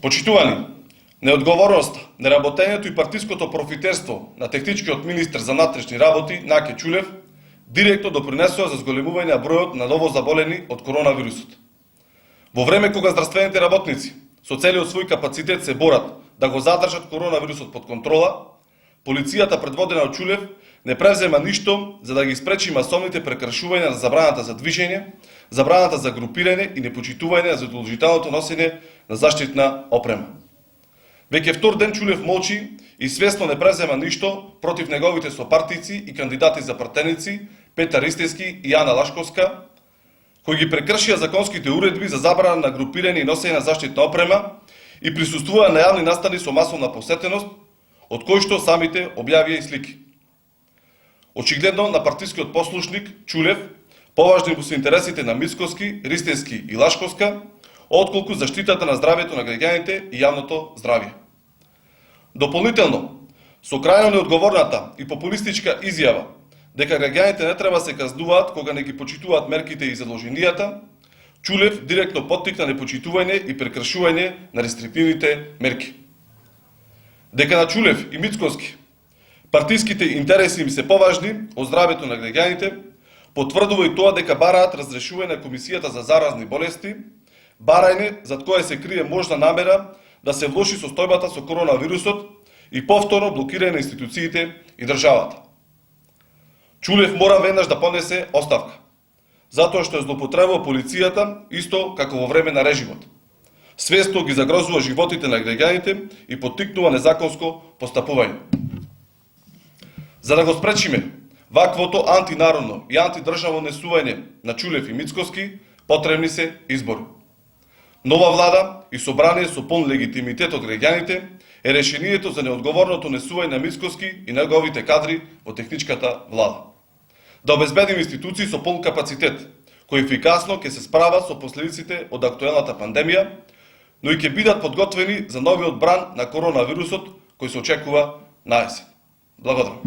Почитувани, неодговорноста, неработењето и партиското профитерство на техничкиот министер за внатрешни работи Наке Чулев директно допринесува за зголемување на бројот на ново заболени од коронавирусот. Во време кога здравствените работници со целиот свој капацитет се борат да го задржат коронавирусот под контрола, полицијата предводена од Чулев не превзема ништо за да ги спречи масовните прекршувања на забраната за движење, забраната за групирање и непочитување за задолжителното носење на заштитна опрема. Веќе втор ден Чулев молчи и свесно не презема ништо против неговите сопартици и кандидати за пратеници Петар Ристевски и Ана Лашковска, кои ги прекршија законските уредби за забрана на групирање и носење на заштитна опрема и присуствуваа на јавни настани со масовна посетеност, од кои што самите објавија и слики. Очигледно на партискиот послушник Чулев поважни му се интересите на Мицкоски, Ристевски и Лашковска, отколку заштитата на здравјето на граѓаните и јавното здравје. Дополнително, со крајно неодговорната и популистичка изјава дека граѓаните не треба се казнуваат кога не ги почитуваат мерките и задолженијата, Чулев директно поттикна непочитување и прекршување на рестриктивните мерки. Дека на Чулев и Мицкоски партиските интереси им се поважни од здравјето на граѓаните, потврдува и тоа дека бараат разрешување на Комисијата за заразни болести, барање зад кое се крие можна намера да се влоши состојбата со коронавирусот и повторно блокирање на институциите и државата. Чулев мора веднаш да понесе оставка, затоа што е злоупотребува полицијата исто како во време на режимот. Свесно ги загрозува животите на граѓаните и поттикнува незаконско постапување. За да го спречиме ваквото антинародно и антидржавно несување на Чулев и Мицкоски, потребни се избори. Нова влада и собрание со полн легитимитет од граѓаните е решението за неодговорното несување на Мицкоски и неговите кадри во техничката влада. Да обезбедиме институции со полн капацитет, кои ефикасно ќе се справат со последиците од актуелната пандемија, но и ќе бидат подготвени за новиот бран на коронавирусот кој се очекува на есен. Благодарам.